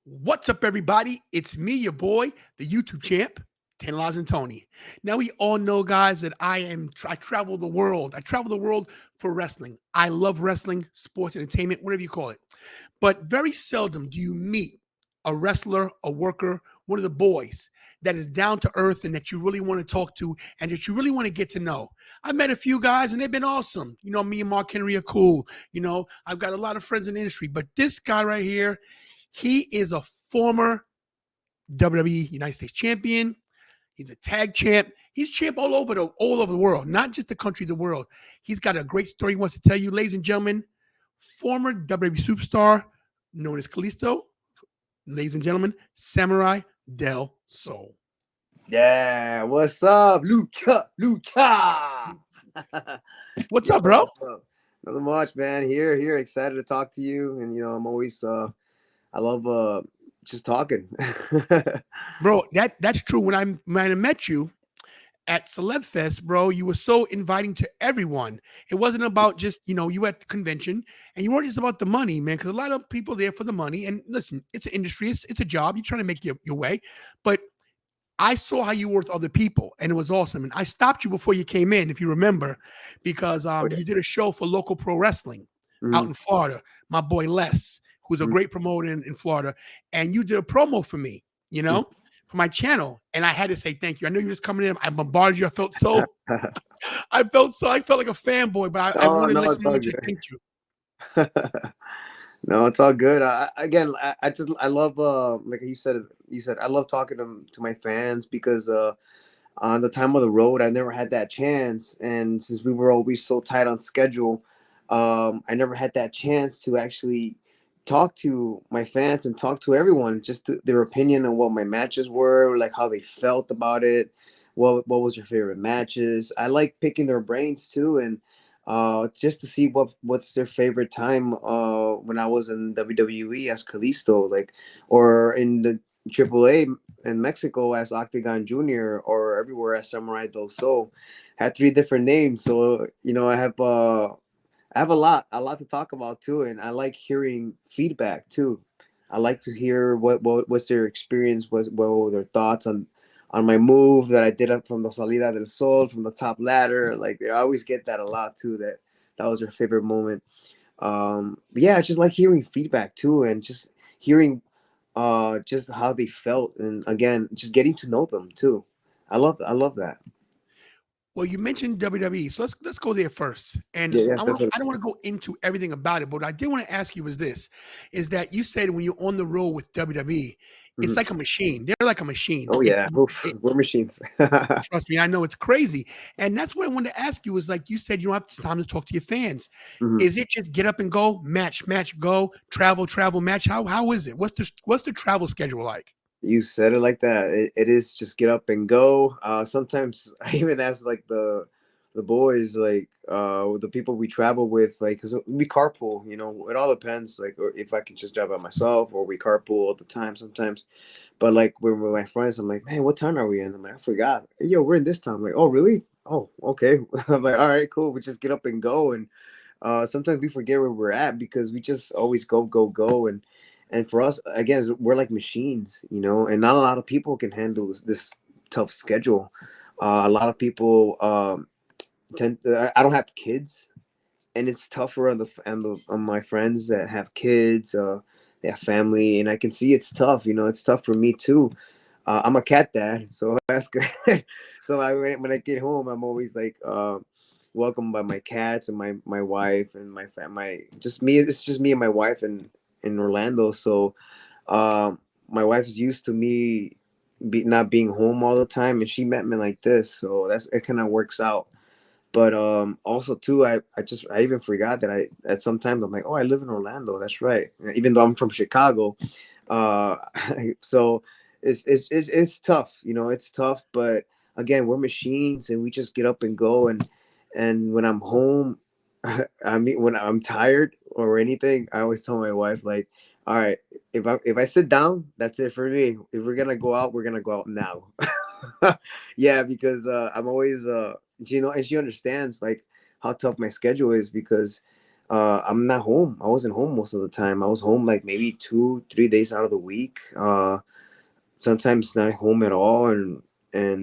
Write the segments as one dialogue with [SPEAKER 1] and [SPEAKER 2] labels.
[SPEAKER 1] What's up, everybody? It's me, your boy, the YouTube champ, Ten Lives and Tony. Now, we all know, guys, that I travel the world. I travel the world for wrestling. I love wrestling, sports, entertainment, whatever you call it. But very seldom do you meet a wrestler, a worker, one of the boys that is down to earth and that you really want to talk to and that you really want to get to know. I've met a few guys and they've been awesome. You know, me and Mark Henry are cool. You know, I've got a lot of friends in the industry, but this guy right here, he is a former WWE United States champion. He's a tag champ. He's champ all over the world, not just the country, the world. He's got a great story he wants to tell you, ladies and gentlemen. Former WWE superstar known as Kalisto, ladies and gentlemen, Samurai Del Sol.
[SPEAKER 2] Yeah, what's up, Lucha? Lucha.
[SPEAKER 1] What's
[SPEAKER 2] Yo,
[SPEAKER 1] up, bro?
[SPEAKER 2] what's up? Nothing much, man. Here, excited to talk to you. And I'm always I love just talking.
[SPEAKER 1] Bro, that's true. When I met you at Celeb Fest, bro, you were so inviting to everyone. It wasn't about just, you at the convention and you weren't just about the money, man, because a lot of people there for the money. And listen, it's an industry, it's a job. You're trying to make your way. But I saw how you were with other people, and it was awesome. And I stopped you before you came in, if you remember, because
[SPEAKER 2] Oh, yeah.
[SPEAKER 1] you did a show for local pro wrestling out
[SPEAKER 2] Mhm,
[SPEAKER 1] in Florida. My boy Les, who's a
[SPEAKER 2] mhm,
[SPEAKER 1] great promoter in Florida, and you did a promo for me,
[SPEAKER 2] mhm.
[SPEAKER 1] for my channel, and I had to say thank you. I knew you were just coming in. I bombarded you. I felt like a fanboy, but I
[SPEAKER 2] Oh
[SPEAKER 1] wanted to
[SPEAKER 2] no,
[SPEAKER 1] let
[SPEAKER 2] it's
[SPEAKER 1] you know
[SPEAKER 2] all
[SPEAKER 1] that you
[SPEAKER 2] good.
[SPEAKER 1] thank you.
[SPEAKER 2] No, it's all good. Again, I love like you said I love talking to my fans because on the time of the road, I never had that chance. And since we were always so tight on schedule, I never had that chance to actually talk to my fans and talk to everyone, just their opinion on what my matches were, like how they felt about it. What was your favorite matches? I like picking their brains too, and just to see what's their favorite time when I was in WWE as Kalisto, like, or in the AAA in Mexico as Octagon Junior, or everywhere as Samurai Do So. Had three different names, so I have a lot to talk about too, and I like hearing feedback too. I like to hear what's their experience, what were their thoughts on my move that I did up from the Salida del Sol, from the top ladder. Like, I always get that a lot too. That was their favorite moment. Yeah, I just like hearing feedback too, and just hearing just how they felt, and again, just getting to know them too. I love that.
[SPEAKER 1] Well, you mentioned WWE, so let's go there first. And
[SPEAKER 2] Yeah, yeah,
[SPEAKER 1] I
[SPEAKER 2] definitely.
[SPEAKER 1] don't want to go into everything about it, but what I did want to ask you is that you said when you're on the road with WWE, it's
[SPEAKER 2] Mhm.
[SPEAKER 1] like a machine. They're like a machine.
[SPEAKER 2] Oh yeah. Oof, we're machines.
[SPEAKER 1] Trust me, I know it's crazy. And that's what I wanted to ask you is like you said, you don't have time to talk to your fans.
[SPEAKER 2] Mhm.
[SPEAKER 1] Is it just get up and go, match, go, travel, match? How is it? What's the travel schedule like?
[SPEAKER 2] You said it like that. It is just get up and go. Sometimes I even ask like the boys, like the people we travel with, like, because we carpool. It all depends. Like, or if I can just drive by myself, or we carpool all the time sometimes. But like when we're with my friends, I'm like, man, what town are we in? I'm like, I forgot. Hey, yo, we're in this town. I'm like, oh really? Oh, okay. I'm like, all right, cool. We just get up and go, and sometimes we forget where we're at because we just always go, go, go. And for us, again, we're like machines, and not a lot of people can handle this tough schedule. A lot of people tend. I don't have kids, and it's tougher on my friends that have kids. They have family, and I can see it's tough. It's tough for me too. I'm a cat dad, so that's good. So when I get home, I'm always like welcomed by my cats and my wife and my just me. It's just me and my wife in Orlando. So my wife's used to me not being home all the time, and she met me like this, so it kind of works out. But also too, I even forgot that I at sometimes I'm like, oh, I live in Orlando. That's right, even though I'm from Chicago. Uh, so it's tough, it's tough. But again, we're machines, and we just get up and go. And when I'm home, I mean, when I'm tired or anything, I always tell my wife, like, all right, if I sit down, that's it for me. If we're gonna go out, we're gonna go out now. Yeah, because I'm always and she understands like how tough my schedule is because I'm not home. I wasn't home most of the time. I was home like maybe 2, 3 days out of the week. Sometimes not home at all, and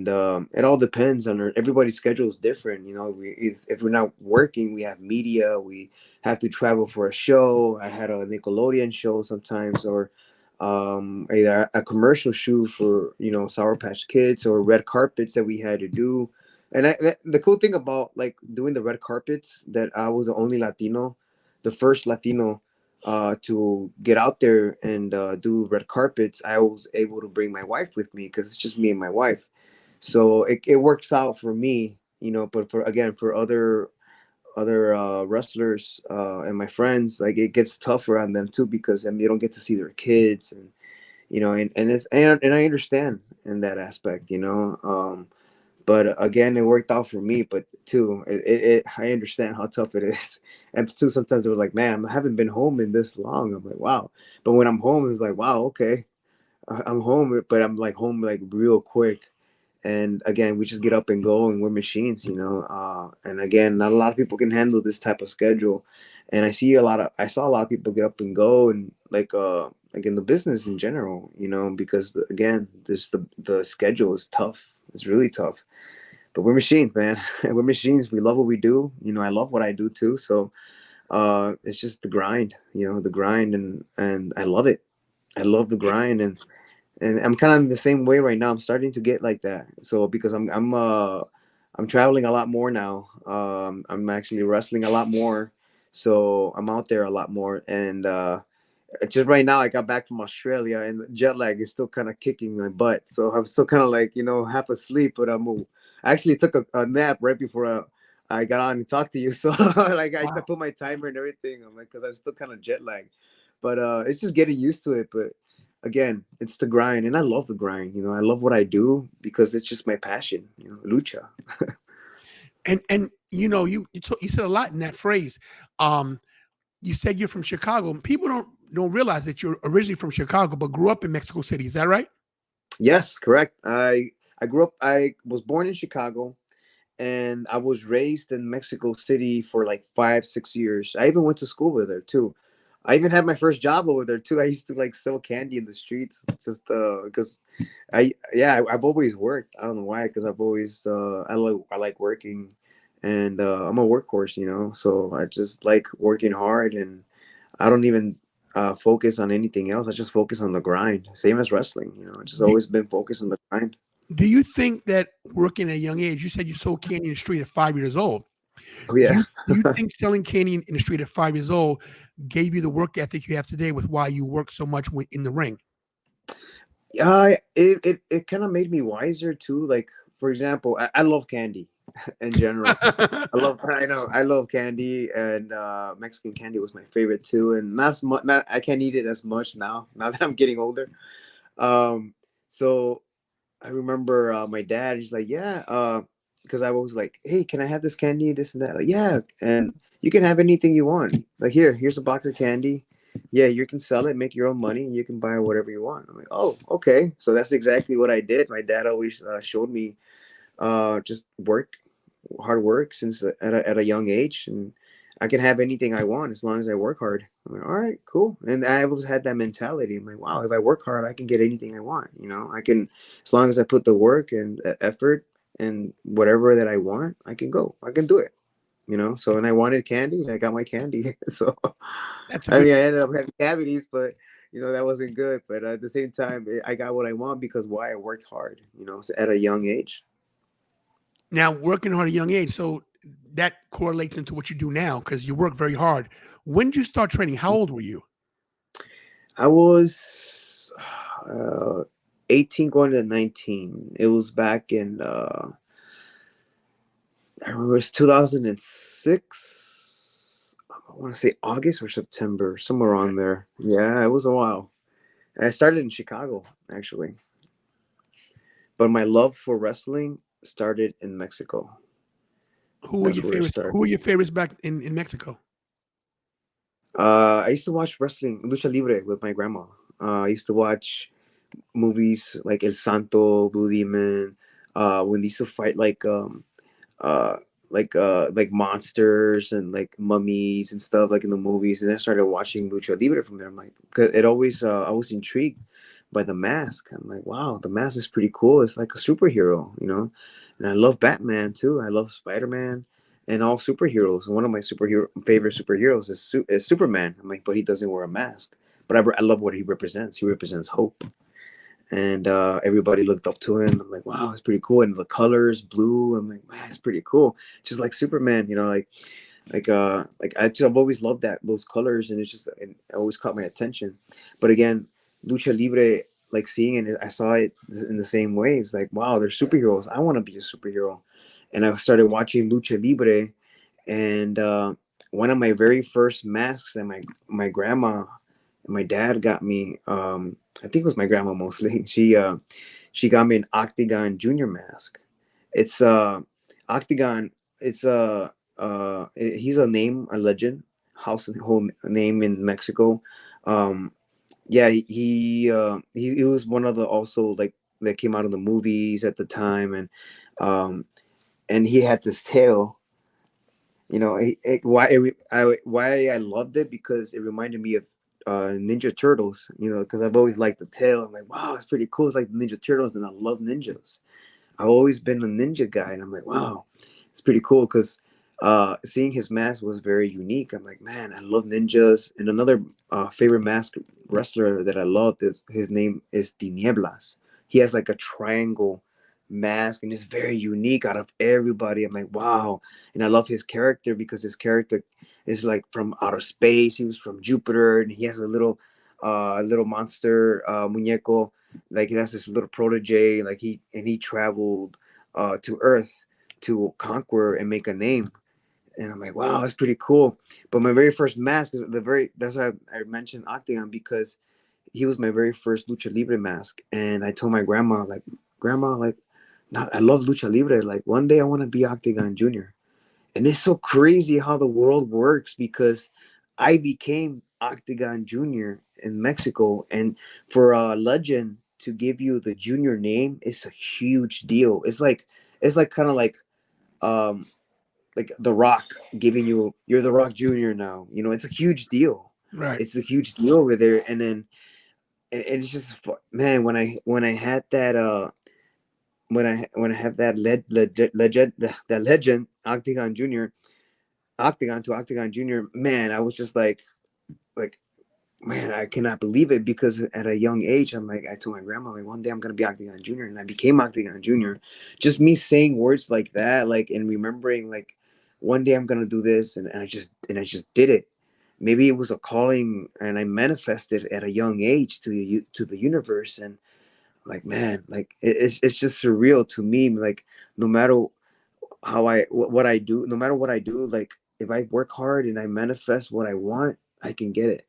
[SPEAKER 2] it all depends on everybody's schedule is different. If we're not working, we have media. We have to travel for a show. I had a Nickelodeon show sometimes, or a commercial shoot for Sour Patch Kids, or red carpets that we had to do. And the cool thing about like doing the red carpets, that I was the only Latino, the first Latino to get out there and do red carpets. I was able to bring my wife with me because it's just me and my wife. So it works out for me, but for other wrestlers and my friends, like it gets tougher on them too, because I mean, they don't get to see their kids, and and I understand in that aspect. But again, it worked out for me. But too, I understand how tough it is. And too, sometimes it was like, man, I haven't been home in this long. I'm like, wow. But when I'm home, it's like, wow, okay, I'm home, but I'm like home like real quick. And again, we just get up and go, and we're machines. And again, not a lot of people can handle this type of schedule. And I saw a lot of people get up and go, and like in the business in general, because again, the schedule is tough. It's really tough, but we're machines, man. We're machines. We love what we do. I love what I do too. So it's just the grind, the grind, and I love it. I love the grind, and I'm kind of the same way right now. I'm starting to get like that. So because I'm traveling a lot more now. I'm actually wrestling a lot more. So I'm out there a lot more, and just right now I got back from Australia, and jet lag is still kind of kicking my butt. So I'm still kind of like half asleep, but I actually took a nap right before I got on and talked to you. So like I
[SPEAKER 1] Wow.
[SPEAKER 2] put my timer and everything. I'm like, because I'm still kind of jet lagged, but it's just getting used to it. But again, it's the grind, and I love the grind. I love what I do because it's just my passion. Lucha.
[SPEAKER 1] And you said a lot in that phrase. Um, you said you're from Chicago. People don't realize that you're originally from Chicago, but grew up in Mexico City. Is that right?
[SPEAKER 2] Yes, correct. I grew up. I was born in Chicago, and I was raised in Mexico City for like 5, 6 years. I even went to school over there too. I even had my first job over there too. I used to like sell candy in the streets, just because I've always worked. I don't know why, because I've always I like working, and I'm a workhorse, So I just like working hard, and I don't even focus on anything else. I just focus on the grind, same as wrestling. I just
[SPEAKER 1] Do,
[SPEAKER 2] always been focused on the grind.
[SPEAKER 1] do you think that working at a young age, you said you sold candy in the street at 5 years old.
[SPEAKER 2] Oh
[SPEAKER 1] Do
[SPEAKER 2] yeah.
[SPEAKER 1] you think selling candy in the street at 5 years old gave you the work ethic you have today with why you work so much in the ring?
[SPEAKER 2] Yeah, it kind of made me wiser too. Like, for example, I love candy in general. I love candy, and Mexican candy was my favorite too. And not as much, not I can't eat it as much now. Now that I'm getting older. Um, so I remember my dad. He's like, yeah, because I was like, hey, can I have this candy, this and that? Like, yeah, and you can have anything you want. Like, here's a box of candy. Yeah, you can sell it, make your own money, and you can buy whatever you want. I'm like, oh, okay. So that's exactly what I did. My dad always showed me just hard work since at a young age, and I can have anything I want as long as I work hard. I'm like, all right, cool. And I always had that mentality. I'm like, wow, if I work hard, I can get anything I want. I can, as long as I put the work and effort and whatever that I want, I can go. I can do it. So, and I wanted candy, and I got my candy. So,
[SPEAKER 1] That's a
[SPEAKER 2] I
[SPEAKER 1] good.
[SPEAKER 2] mean, I ended up having cavities, but that wasn't good. But at the same time, I got what I want because why I worked hard. At a young age.
[SPEAKER 1] Now, working hard at a young age, so that correlates into what you do now because you work very hard. When did you start training? How old were you?
[SPEAKER 2] I was uh, 18 going to 19. It was back in, I remember it was 2006. I want to say August or September, somewhere
[SPEAKER 1] Okay.
[SPEAKER 2] on there. Yeah, it was a while. I started in Chicago, actually. But my love for wrestling started in Mexico.
[SPEAKER 1] Who were
[SPEAKER 2] That's
[SPEAKER 1] your
[SPEAKER 2] where it
[SPEAKER 1] favorites?
[SPEAKER 2] started.
[SPEAKER 1] Who were your favorites back in Mexico?
[SPEAKER 2] I used to watch wrestling, lucha libre, with my grandma. I used to watch movies like El Santo, Blue Demon, when they used to fight like uh like monsters and like mummies and stuff like in the movies. And then I started watching Lucha Libre from there. I'm like, because it always I was intrigued by the mask. I'm like, wow, the mask is pretty cool. It's like a superhero, you know. And I love Batman too. I love Spider Man and all superheroes. And one of my superhero favorite superheroes is Superman. I'm like, but he doesn't wear a mask. But I love what he represents. He represents hope, and everybody looked up to him. I'm like, wow, it's pretty cool. And the colors, blue. I'm like, man, it's pretty cool. Just like Superman, you know, like I've always loved that those colors, and it always caught my attention. But again, lucha libre, like seeing it, I saw it in the same way. It's like, wow, they're superheroes. I want to be a superhero, and I started watching lucha libre, and one of my very first masks that my grandma and my dad got me. I think it was my grandma mostly. She got me an Octagon Junior mask. It's Octagon. It's he's a legend, household name in Mexico. Um, yeah, he was one of the also like that came out of the movies at the time, and he had this tail. You know, why I loved it because it reminded me of Ninja Turtles. You know, because I've always liked the tail. I'm like, wow, it's pretty cool. It's like Ninja Turtles, and I love ninjas. I've always been a ninja guy, and I'm like, wow, it's pretty cool because seeing his mask was very unique. I'm like, man, I love ninjas. And another favorite mask wrestler that I love is his name is Tinieblas. He has like a triangle mask, and it's very unique out of everybody. I'm like, wow, and I love his character because his character is like from outer space. He was from Jupiter, and he has a little monster muñeco, like that's his little protege, like he traveled to earth to conquer and make a name. And I'm like, wow, that's pretty cool. But my very first mask is that's why I mentioned Octagon, because he was my very first lucha libre mask. And I told my grandma, like, grandma, like, no, I love lucha libre, like one day I want to be Octagon Junior. And it's so crazy how the world works, because I became Octagon Junior in Mexico. And for a legend to give you the junior name, it's a huge deal. It's like kind of um like The Rock giving you're The Rock Junior now. You know, it's a huge deal.
[SPEAKER 1] Right.
[SPEAKER 2] It's a huge deal over there. And then and it's just man, when I had that when I have that legend, that legend Octagon Junior, Octagon to Octagon Junior, man, I was just like, man, I cannot believe it, because at a young age, I'm like, I told my grandma, like, one day I'm gonna be Octagon Junior, and I became Octagon Junior. Just me saying words like that, like, and remembering, like, one day I'm gonna do this, and I just did it. Maybe it was a calling, and I manifested at a young age to the universe, and like, man, like it's just surreal to me. Like, no matter what I do, no matter what I do, like if I work hard and I manifest what I want, I can get it.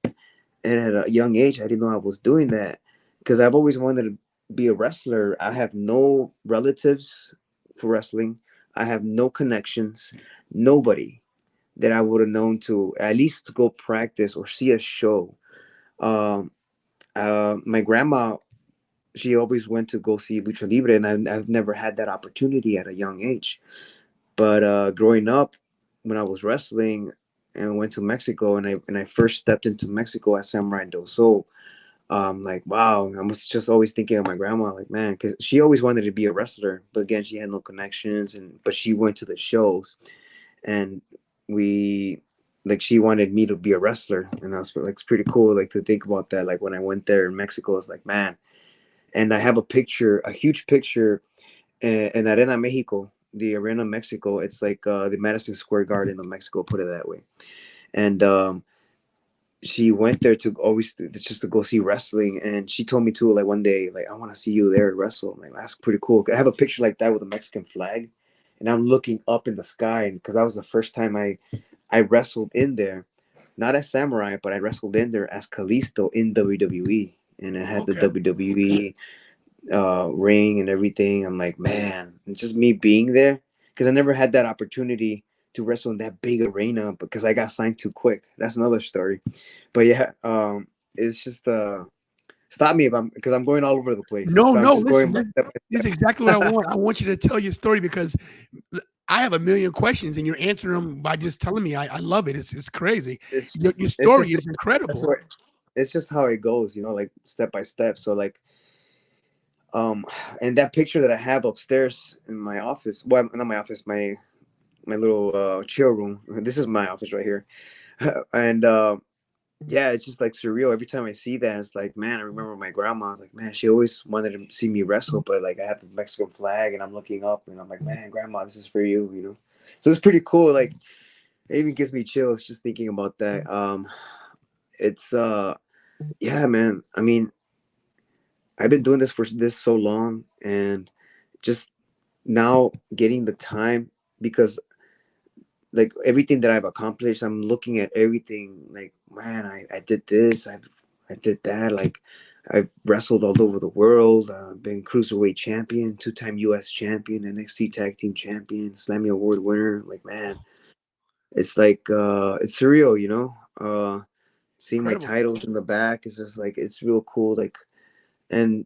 [SPEAKER 2] And at a young age, I didn't know I was doing that, because I've always wanted to be a wrestler. I have no relatives for wrestling. I have no connections, nobody that I would have known to at least to go practice or see a show. Um, my grandma, she always went to go see Lucha Libre, and I've never had that opportunity at a young age. But growing up, when I was wrestling and went to Mexico, and I first stepped into Mexico at Samurai do So, like, wow, I was just always thinking of my grandma, like, man, because she always wanted to be a wrestler, but again, she had no connections, but she went to the shows, and we, like, she wanted me to be a wrestler, and I was like, it's pretty cool, like, to think about that. Like, when I went there in Mexico, it's like, man, and I have a picture, a huge picture in Arena Mexico, the Arena Mexico. It's like the Madison Square Garden of Mexico, put it that way. And she went there to always just to go see wrestling, and she told me too, like, one day, like, I want to see you there wrestle. I'm like, that's pretty cool. I have a picture like that with a Mexican flag, and I'm looking up in the sky, and because that was the first time I wrestled in there, not as Samurai, but I wrestled in there as Kalisto in WWE, and it had the
[SPEAKER 1] Okay.
[SPEAKER 2] WWE ring and everything. I'm like, man, it's just me being there, because I never had that opportunity to wrestle in that big arena because I got signed too quick. That's another story. But yeah, it's just stop me if I'm because I'm going all over the place.
[SPEAKER 1] No,
[SPEAKER 2] So I'm
[SPEAKER 1] no.
[SPEAKER 2] just going
[SPEAKER 1] Listen,
[SPEAKER 2] by
[SPEAKER 1] this,
[SPEAKER 2] step
[SPEAKER 1] this is
[SPEAKER 2] by
[SPEAKER 1] exactly what I
[SPEAKER 2] step.
[SPEAKER 1] want. I want you to tell your story, because I have a million questions, and you're answering them by just telling me. I love it. It's crazy. Your
[SPEAKER 2] it's
[SPEAKER 1] story
[SPEAKER 2] just
[SPEAKER 1] is
[SPEAKER 2] that's
[SPEAKER 1] incredible.
[SPEAKER 2] what it's just how it goes, like step by step. So like um and that picture that I have upstairs in my office, well, not my office, my little chill room. This is my office right here. And yeah, it's just like surreal. Every time I see that, it's like, man, I remember my grandma. Like, man, she always wanted to see me wrestle, but like I have the Mexican flag, and I'm looking up, and I'm like, man, grandma, this is for you. So it's pretty cool. Like, it even gives me chills just thinking about that. It's yeah, man. I mean, I've been doing this for this so long, and just now getting the time, because like everything that I've accomplished, I'm looking at everything like, man, I did this, I did that. Like, I've wrestled all over the world, been cruiserweight champion, two-time U.S. champion, NXT tag team champion, Slammy Award winner. Like, man, it's like it's surreal,
[SPEAKER 1] It's
[SPEAKER 2] seeing my
[SPEAKER 1] incredible.
[SPEAKER 2] titles in the back is just like, it's real cool. Like, and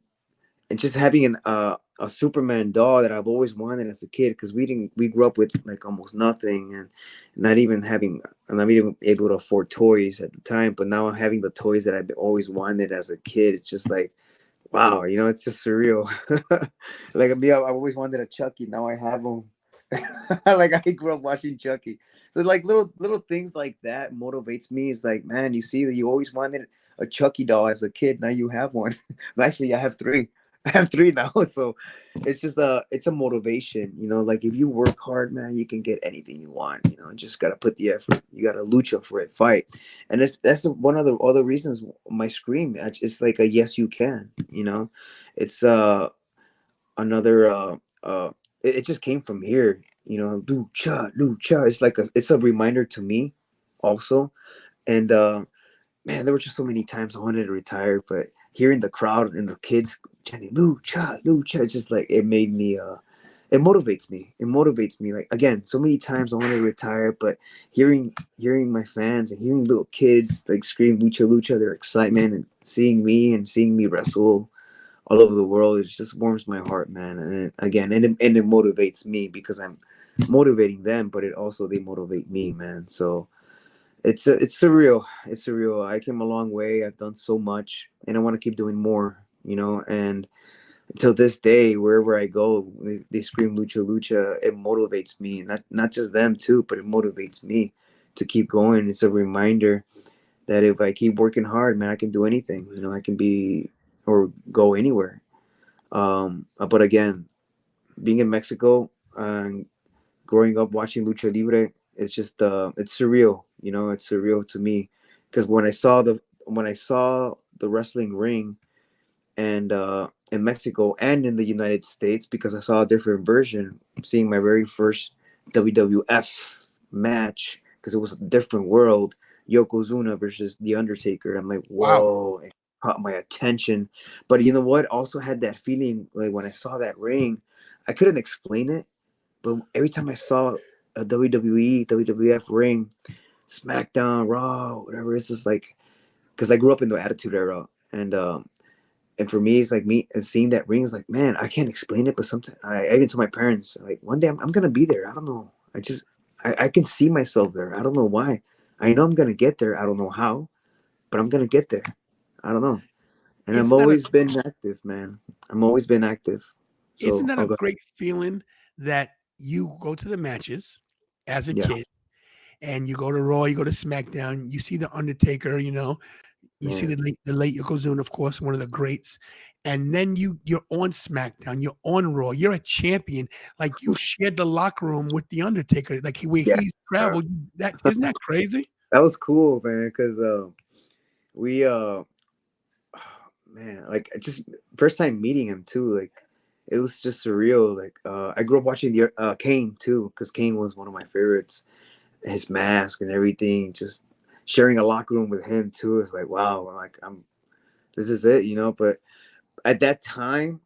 [SPEAKER 2] just having a Superman doll that I've always wanted as a kid, because we grew up with like almost nothing, and not even having I'm not even able to afford toys at the time, but now having the toys that I've always wanted as a kid, it's just like, wow, it's just surreal. Like me, I've always wanted a Chucky. Now I have them. Like, I grew up watching Chucky. So like little things like that motivates me. It's like, man, you see that you always wanted a Chucky doll as a kid. Now you have one. Actually, I have three. I have three now. So it's just it's a motivation. Like, if you work hard, man, you can get anything you want. Just gotta put the effort. You gotta lucha for it, fight. And one of the other reasons my scream. It's like a yes, you can. It's another it just came from here. Lucha, lucha. It's a reminder to me, also. And man, there were just so many times I wanted to retire, but hearing the crowd and the kids chanting lucha, lucha, it's just like, it made me it motivates me. It motivates me. Like, again, so many times I wanted to retire, but hearing my fans and hearing little kids like scream lucha lucha, their excitement, and seeing me wrestle all over the world, it just warms my heart, man. And again, and it motivates me, because I'm motivating them, but it also they motivate me, man. So it's surreal. It's surreal. I came a long way. I've done so much, and I want to keep doing more. And until this day, wherever I go, they scream lucha lucha. It motivates me. Not just them too, but it motivates me to keep going. It's a reminder that if I keep working hard, man, I can do anything. I can be or go anywhere. But again, being in Mexico and growing up watching lucha libre, it's just it's surreal. It's surreal to me, because when I saw the wrestling ring, and in Mexico and in the United States, because I saw a different version, seeing my very first WWF match, because it was a different world. Yokozuna versus The Undertaker. I'm like,
[SPEAKER 1] Wow.
[SPEAKER 2] whoa, it caught my attention. But you know what? Also had that feeling, like when I saw that ring, I couldn't explain it, but every time I saw a WWE, WWF ring, SmackDown, Raw, whatever, it's just like, because I grew up in the Attitude Era, and for me, it's like me and seeing that ring is like, man, I can't explain it, but sometimes I even told my parents, like, one day I'm gonna be there. I don't know. I can see myself there. I don't know why. I know I'm gonna get there. I don't know how, but I'm gonna get there. I don't know. And I've
[SPEAKER 1] Isn't that a
[SPEAKER 2] always been active, man. I'm always been active.
[SPEAKER 1] isn't
[SPEAKER 2] So
[SPEAKER 1] that a
[SPEAKER 2] I'll go.
[SPEAKER 1] great feeling that you go to the matches as a
[SPEAKER 2] Yeah,
[SPEAKER 1] kid and you go to Raw, you go to SmackDown, you see the Undertaker, you see
[SPEAKER 2] man.
[SPEAKER 1] the late Yokozuna, of course, one of the greats, and then you're on SmackDown, you're on Raw, you're a champion, like you shared the locker room with the Undertaker, like where
[SPEAKER 2] Yeah,
[SPEAKER 1] he's traveled. That isn't that crazy?
[SPEAKER 2] that was cool, man. Because we man, like, just first time meeting him too, like, it was just surreal. Like, I grew up watching the Kane too, because Kane was one of my favorites. His mask and everything, just sharing a locker room with him too, is like, wow, like, this is it. But at that time,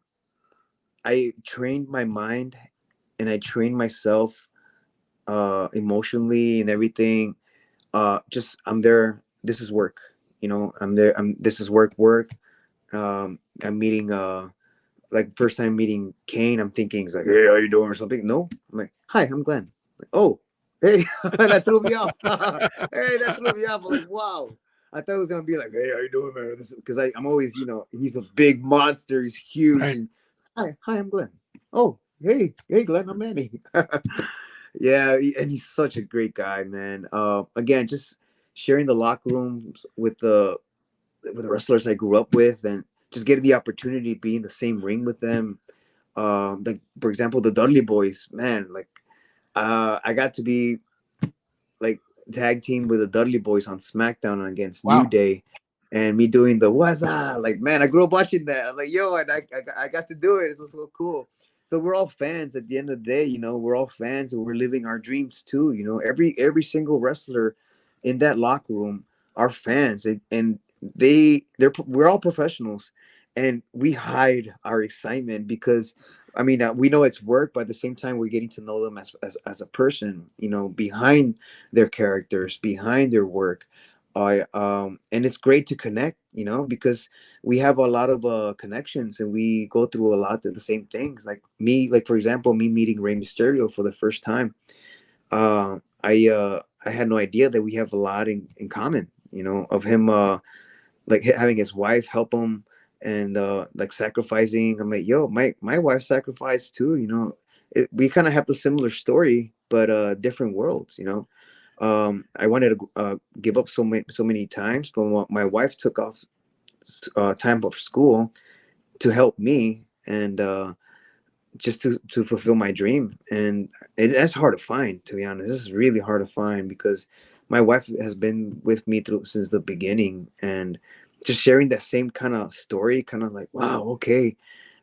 [SPEAKER 2] I trained my mind, and I trained myself emotionally and everything. Just, I'm there. This is work. I'm there. This is work. I'm meeting like first time meeting Kane, I'm thinking he's like, "Hey, how you doing?" or something. No, I'm like, "Hi, I'm Glenn." Like, oh, hey, that threw me off. Hey, that threw me off. I'm like, wow. I thought it was gonna be like, "Hey, how you doing, man?" Because I'm always, he's a big monster. He's huge,
[SPEAKER 1] Right.
[SPEAKER 2] and hi, I'm Glenn. Oh, hey, Glenn, I'm Manny. Yeah, and he's such a great guy, man. Again, just sharing the locker rooms with the wrestlers I grew up with, and just getting the opportunity to be in the same ring with them. Like for example, the Dudley Boys, man. Like, I got to be like tag team with the Dudley Boys on SmackDown against New
[SPEAKER 1] Wow.
[SPEAKER 2] Day, and me doing the what's up. Like, man, I grew up watching that. I'm like, yo, and I got to do it. It's so cool. So we're all fans at the end of the day. We're all fans, and we're living our dreams too. Every single wrestler in that locker room are fans, and we're all professionals, and we hide our excitement because I mean, we know it's work, but at the same time, we're getting to know them as a person, behind their characters, behind their work. And it's great to connect, because we have a lot of connections and we go through a lot of the same things. Like for example, me meeting Rey Mysterio for the first time. I had no idea that we have a lot in common, of him like having his wife help him and like sacrificing. I'm like, yo, my wife sacrificed too. We kind of have the similar story, but different worlds. I wanted to give up so many times, but my wife took off time off school to help me and just to fulfill my dream. And that's hard to find, to be honest. This is really hard to find because my wife has been with me through since the beginning, and just sharing that same kind of story, kind of like, wow, okay,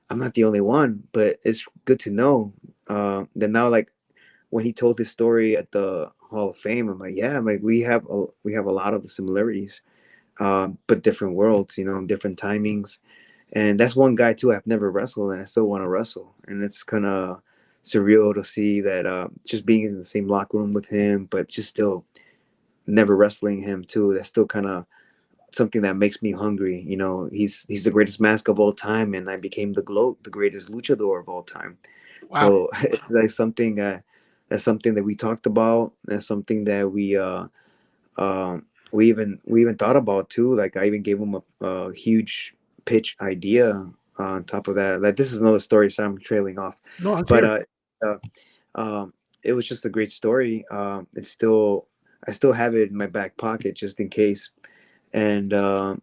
[SPEAKER 2] I'm not the only one, but it's good to know that now, like when he told his story at the Hall of Fame, I'm like, yeah, like we have a lot of the similarities, but different worlds, different timings. And that's one guy too I've never wrestled, and I still want to wrestle. And it's kind of surreal to see that, just being in the same locker room with him, but just still never wrestling him too. That's still kind of something that makes me hungry. He's the greatest mask of all time, and I became the greatest luchador of all time.
[SPEAKER 1] Wow.
[SPEAKER 2] So it's like something, that's something that we talked about. That's something that we even thought about too. Like I even gave him a huge pitch idea on top of that. Like this is another story, so I'm trailing off.
[SPEAKER 1] No, let's
[SPEAKER 2] But
[SPEAKER 1] hear it.
[SPEAKER 2] uh, it was just a great story. I still have it in my back pocket just in case. And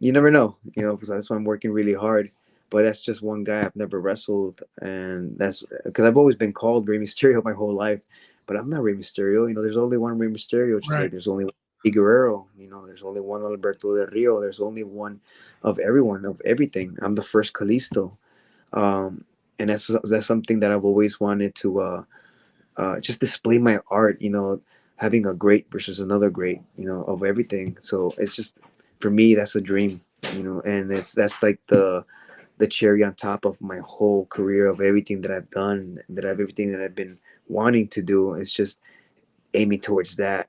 [SPEAKER 2] you never know, because that's why I'm working really hard. But that's just one guy I've never wrestled, and that's because I've always been called Rey Mysterio my whole life, but I'm not Rey Mysterio. There's only one Rey Mysterio, just like
[SPEAKER 1] Right.
[SPEAKER 2] there's only one Guerrero. There's only one Alberto Del Rio. There's only one of everyone, of everything. I'm the first Kalisto, and that's something that I've always wanted to just display my art. Having a great versus another great, of everything. So it's just for me, that's a dream. And that's like the cherry on top of my whole career of everything that I've done, everything that I've been wanting to do. It's just aiming towards that,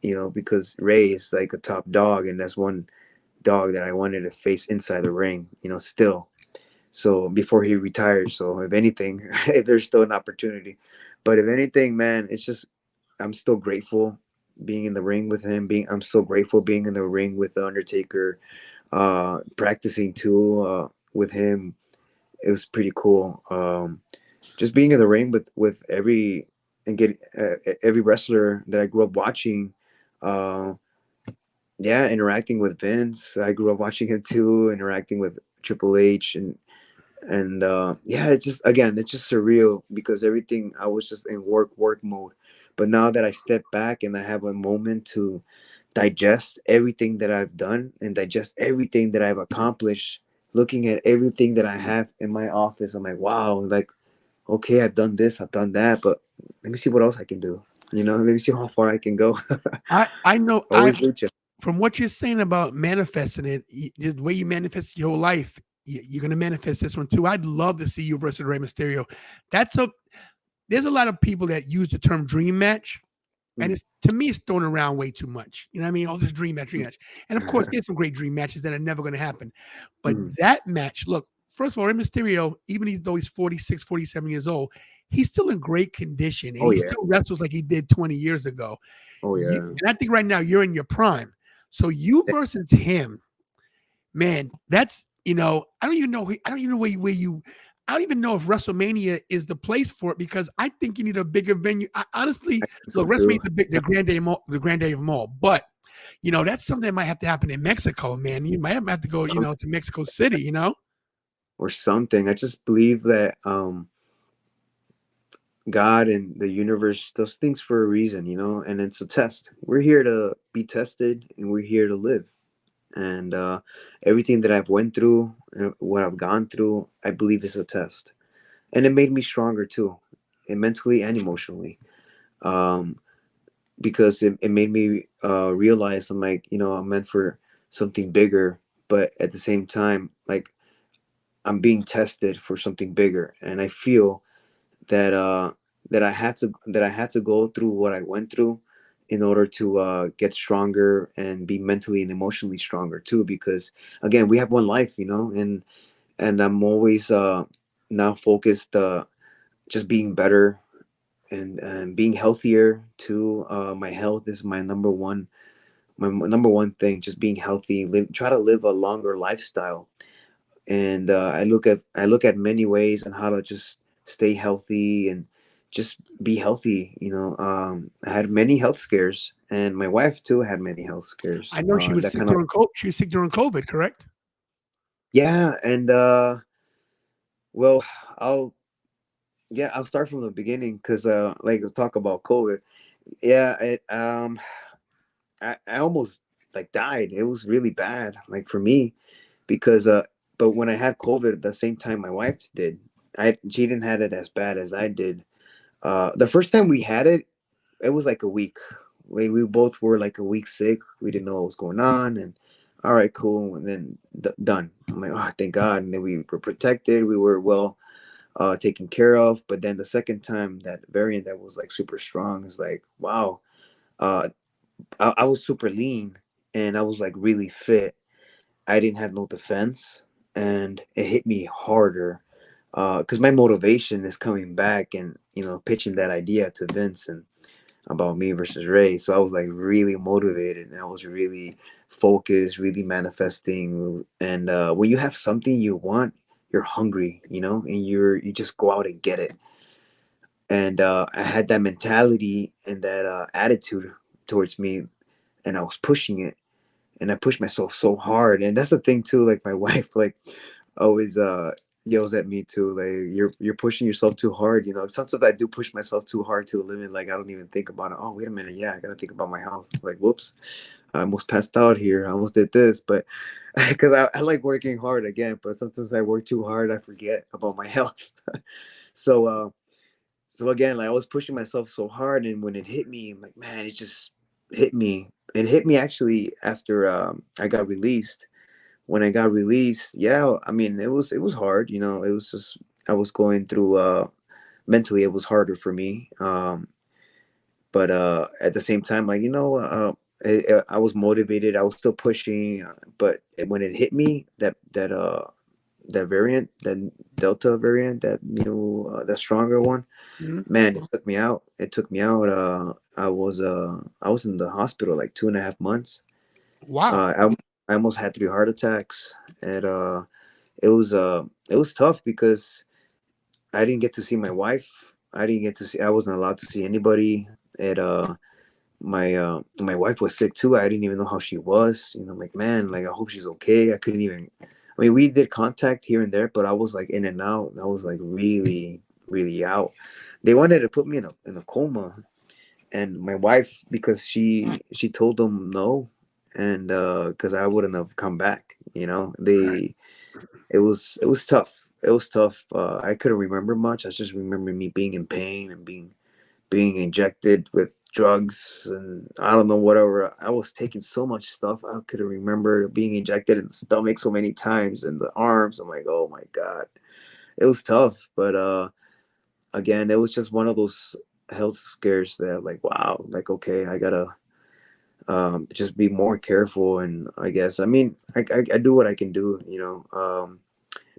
[SPEAKER 2] because Ray is like a top dog, and that's one dog that I wanted to face inside the ring, still. So before he retires, so if anything, there's still an opportunity. But if anything, man, it's just I'm still grateful being in the ring with him. I'm so grateful being in the ring with the Undertaker, practicing too with him. It was pretty cool. Just being in the ring with every and get every wrestler that I grew up watching. Uh, yeah, interacting with Vince. I grew up watching him too, interacting with Triple H, and yeah, it's just surreal because everything I was just in work mode. But now that I step back and I have a moment to digest everything that I've done and digest everything that I've accomplished, looking at everything that I have in my office, I'm like, wow, like, okay, I've done this, I've done that, but let me see what else I can do. Let me see how far I can go.
[SPEAKER 1] I know
[SPEAKER 2] Always reach it.
[SPEAKER 1] from what you're saying about manifesting it, the way you manifest your whole life, you're going to manifest this one too. I'd love to see you versus Rey Mysterio. That's a There's a lot of people that use the term dream match, and
[SPEAKER 2] Mm,
[SPEAKER 1] it's to me it's thrown around way too much. You know what I mean? All this dream match, dream
[SPEAKER 2] mm,
[SPEAKER 1] match, and of course there's some great dream matches that are never going to happen. But
[SPEAKER 2] mm,
[SPEAKER 1] that match, look, first of all, Rey Mysterio, even though he's 46, 47 years old, he's still in great condition and
[SPEAKER 2] Oh
[SPEAKER 1] he
[SPEAKER 2] yeah.
[SPEAKER 1] still wrestles like he did 20 years ago.
[SPEAKER 2] Oh yeah.
[SPEAKER 1] And I think right now you're in your prime. So you versus him, man, that's, I don't even know. I don't even know where you. I don't even know if WrestleMania is the place for it because I think you need a bigger venue.
[SPEAKER 2] I
[SPEAKER 1] Honestly,
[SPEAKER 2] think so
[SPEAKER 1] look,
[SPEAKER 2] too.
[SPEAKER 1] WrestleMania is the granddaddy of the granddaddy of them all. But that's something that might have to happen in Mexico, man. You might have to go, to Mexico City.
[SPEAKER 2] Or something. I just believe that God and the universe does things for a reason, and it's a test. We're here to be tested and we're here to live. And everything that I've went through, what I've gone through, I believe is a test. And it made me stronger too, and mentally and emotionally. Um, because it made me realize I'm like, I'm meant for something bigger, but at the same time, like I'm being tested for something bigger. And I feel that I had to go through what I went through in order to get stronger and be mentally and emotionally stronger too. Because again, we have one life, and I'm always now focused, just being better and being healthier too. My health is my number one thing. Just being healthy, try to live a longer lifestyle, and I look at many ways on how to just stay healthy and just be healthy. I had many health scares, and my wife too had many health scares.
[SPEAKER 1] I know she was
[SPEAKER 2] That
[SPEAKER 1] sick
[SPEAKER 2] kind of
[SPEAKER 1] during COVID. She was sick during COVID, correct?
[SPEAKER 2] yeah, and well, I'll I'll start from the beginning because like let's talk about COVID. Yeah, I almost like died. It was really bad, like for me, because but when I had COVID at the same time my wife did, she didn't had it as bad as I did. The first time we had it, it was like a week. We both were like a week sick. We didn't know what was going on, and all right, cool, and then done. I'm like, oh, thank God. And then we were protected. We were well taken care of. But then the second time, that variant that was like super strong is like, wow. Uh, I was super lean, and I was like really fit. I didn't have no defense, and it hit me harder because my motivation is coming back and pitching that idea to Vince and about me versus Ray. So I was like really motivated, and I was really focused, really manifesting. And when you have something you want, you're hungry, and you just go out and get it. And I had that mentality and that attitude towards me, and I was pushing it, and I pushed myself so hard. And that's the thing too. Like my wife, like always yells at me too. Like you're pushing yourself too hard. Sometimes I do push myself too hard to the limit. Like I don't even think about it. Oh wait a minute, yeah, I gotta think about my health. Like whoops, I almost passed out here. I almost did this, but because I like working hard again. But sometimes I work too hard, I forget about my health. so so again, like I was pushing myself so hard, and when it hit me, I'm like, man, it just hit me. It hit me actually after I got released. When I got released, yeah, I mean, it was hard. It was just I was going through mentally, it was harder for me. But at the same time, like I was motivated. I was still pushing, but when it hit me, that variant, that Delta variant, that stronger one,
[SPEAKER 1] Mhm.
[SPEAKER 2] man, it took me out. It took me out. I was in the hospital like 2.5 months.
[SPEAKER 1] Wow.
[SPEAKER 2] I almost had 3 heart attacks, and it was it was tough because I didn't get to see my wife. I didn't get to see. I wasn't allowed to see anybody. And my wife was sick too. I didn't even know how she was. I'm like, man, like I hope she's okay. I couldn't even. I mean, we did contact here and there, but I was like in and out. I was like really, really out. They wanted to put me in a coma, and my wife, because she told them no, and because I wouldn't have come back.
[SPEAKER 1] Right.
[SPEAKER 2] It was tough. It was tough. I couldn't remember much. I just remember me being in pain and being injected with drugs, and I don't know whatever. I was taking so much stuff. I couldn't remember being injected in the stomach so many times and the arms. I'm like, oh my god, it was tough. But again, it was just one of those health scares that like, wow, like okay, I gotta just be more careful. And I guess I mean I do what I can do.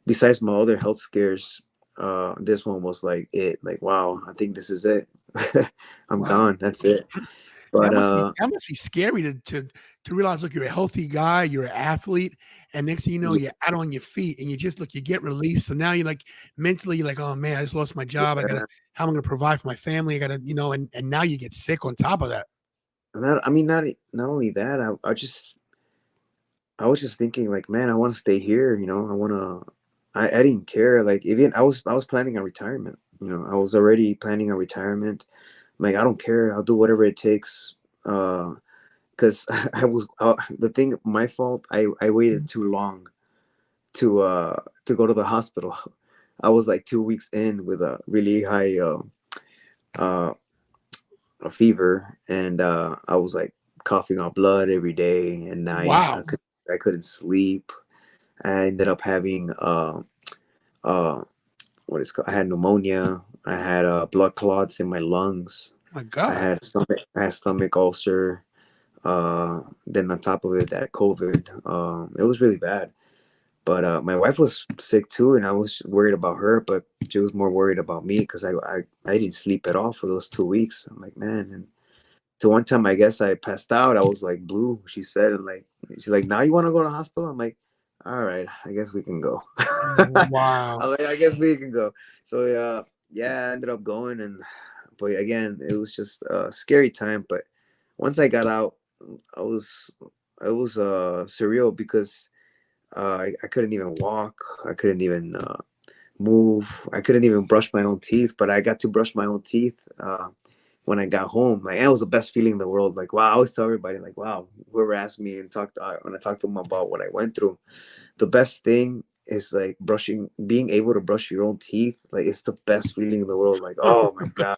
[SPEAKER 2] besides my other health scares, this one was like it. Like, wow, I think this is it. I'm
[SPEAKER 1] Wow.
[SPEAKER 2] gone. That's it. But
[SPEAKER 1] That must be scary to realize, look, you're a healthy guy, you're an athlete, and next thing you know,
[SPEAKER 2] yeah,
[SPEAKER 1] you're out on your feet and you just look, you get released. So now you're like mentally, you're like, oh man, I just lost my job. I gotta how am I gonna provide for my family? I gotta, and now you get sick on top of that.
[SPEAKER 2] not. I mean, not only that. I was just thinking, like, man, I want to stay here. I want to. I didn't care. Like, even I was planning on retirement. I was already planning on retirement. Like, I don't care. I'll do whatever it takes. Because I was the thing. My fault. I waited too long to go to the hospital. I was like 2 weeks in with a really high uh a fever, and I was like coughing up blood every day and night.
[SPEAKER 1] Wow.
[SPEAKER 2] I couldn't sleep. I ended up having uh what is called, I had pneumonia. I had blood clots in my lungs.
[SPEAKER 1] My God.
[SPEAKER 2] I had stomach ulcer. Then on top of it, that COVID. It was really bad. But my wife was sick too, and I was worried about her, but she was more worried about me because I didn't sleep at all for those 2 weeks. I'm like, man. And to one time, I guess I passed out. I was like blue. She said, and like she's like, now you want to go to the hospital? I'm like, all right, I guess we can go.
[SPEAKER 1] Wow.
[SPEAKER 2] I'm like, I guess we can go. So yeah, I ended up going, and but again, it was just a scary time. But once I got out, I was it was surreal because I couldn't even walk. I couldn't even move. I couldn't even brush my own teeth. But I got to brush my own teeth when I got home. Like, it was the best feeling in the world. Like, wow, I always tell everybody, like, wow, whoever asked me and talked when I talked to them about what I went through, the best thing is like being able to brush your own teeth. Like, it's the best feeling in the world. Like, oh my god,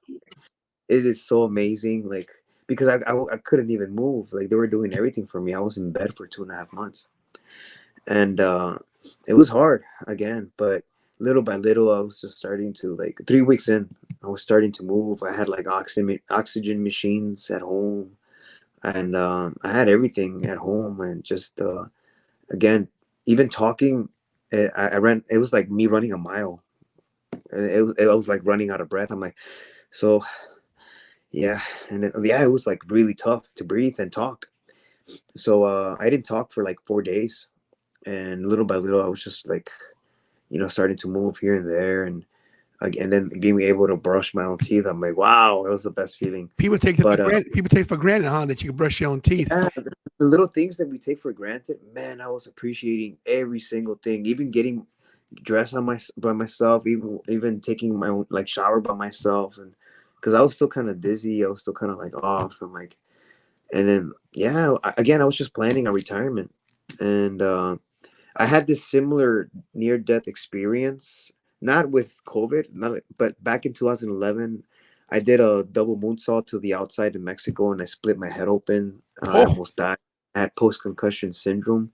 [SPEAKER 2] it is so amazing. Like, because I couldn't even move. Like, they were doing everything for me. I was in bed for 2.5 months, and it was hard again, but little by little I was just starting to, like, 3 weeks in, I was starting to move. I had like oxygen machines at home, and I had everything at home, and just again, even talking, I ran, it was like me running a mile. I was like running out of breath. I'm like, so yeah. And then, yeah, it was like really tough to breathe and talk. So I didn't talk for like 4 days, and little by little I was just like, starting to move here and there, and and then being able to brush my own teeth. I'm like, wow, it was the best feeling.
[SPEAKER 1] People take that for
[SPEAKER 2] But
[SPEAKER 1] granted. People take for granted, huh, that you can brush your own teeth.
[SPEAKER 2] yeah, the little things that we take for granted, man, I was appreciating every single thing. Even getting dressed by myself, even taking my own like shower by myself, and because I was still kind of dizzy, I was still kind of like off, and like, and then yeah, again, I was just planning a retirement, and I had this similar near death experience, not with COVID, but back in 2011, I did a double moonsault to the outside in Mexico, and I split my head open. I
[SPEAKER 1] Oh,
[SPEAKER 2] almost died. I had post concussion syndrome,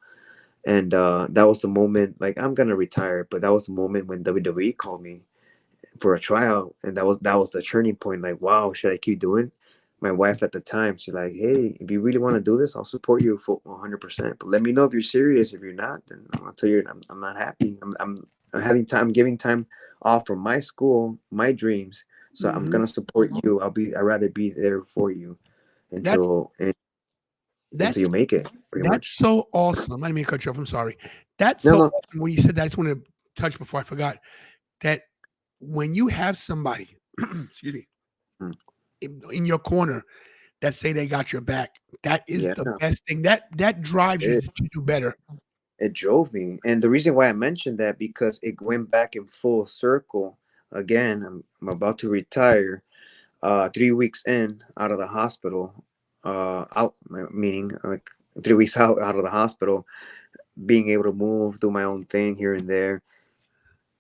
[SPEAKER 2] and that was the moment. Like, I'm gonna retire, but that was the moment when WWE called me for a tryout, and that was the turning point. Like, wow, should I keep doing? My wife at the time, she's like, hey, if you really want to do this, I'll support you for 100%, but let me know if you're serious. If you're not, then I'll tell you I'm not happy. I'm having time, giving time off from my school, my dreams, so I'm
[SPEAKER 1] mhm.
[SPEAKER 2] gonna support you. I'd rather be there for you
[SPEAKER 1] That's
[SPEAKER 2] until
[SPEAKER 1] that's
[SPEAKER 2] you make it, pretty
[SPEAKER 1] that's
[SPEAKER 2] much.
[SPEAKER 1] so awesome. I didn't mean to cut you off. I'm sorry. That's
[SPEAKER 2] No,
[SPEAKER 1] so
[SPEAKER 2] no.
[SPEAKER 1] awesome when you said that. I just want to touch before I forgot that when you have somebody, excuse me,
[SPEAKER 2] Mm,
[SPEAKER 1] in your corner that say they got your back, that is
[SPEAKER 2] yeah,
[SPEAKER 1] the best thing. That drives you
[SPEAKER 2] it,
[SPEAKER 1] to do better.
[SPEAKER 2] it drove me, and the reason why I mentioned that, because it went back in full circle. Again, I'm about to retire, 3 weeks in out of the hospital, out, meaning like 3 weeks out of the hospital, being able to move, do my own thing here and there.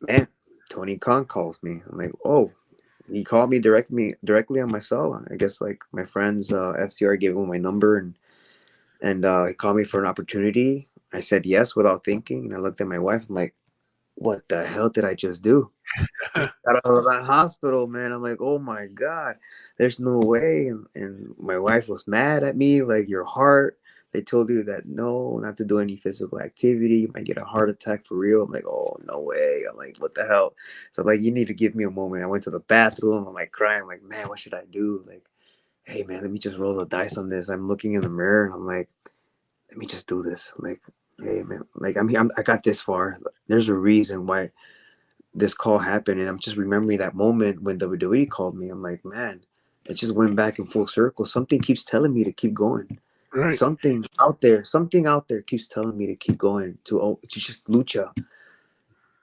[SPEAKER 2] Man, Tony Khan calls me. I'm like, oh, he called me directly on my cell. I guess like my friends, FCR gave him my number, and he called me for an opportunity. I said yes without thinking, and I looked at my wife. I'm like, what the hell did I just do? Got out of that hospital, man. I'm like, oh my god, there's no way. And my wife was mad at me, like, your heart. they told you that no, not to do any physical activity. You might get a heart attack for real. I'm like, oh no way. I'm like, what the hell? So like, you need to give me a moment. I went to the bathroom. I'm like crying. I'm like, man, what should I do? Like, hey man, let me just roll the dice on this. I'm looking in the mirror and I'm like, let me just do this. Like, hey man, like I got this far. There's a reason why this call happened, and I'm just remembering that moment when WWE called me. I'm like, man, it just went back in full circle. Something keeps telling me to keep going.
[SPEAKER 1] Right.
[SPEAKER 2] Something out there keeps telling me to keep going to just lucha,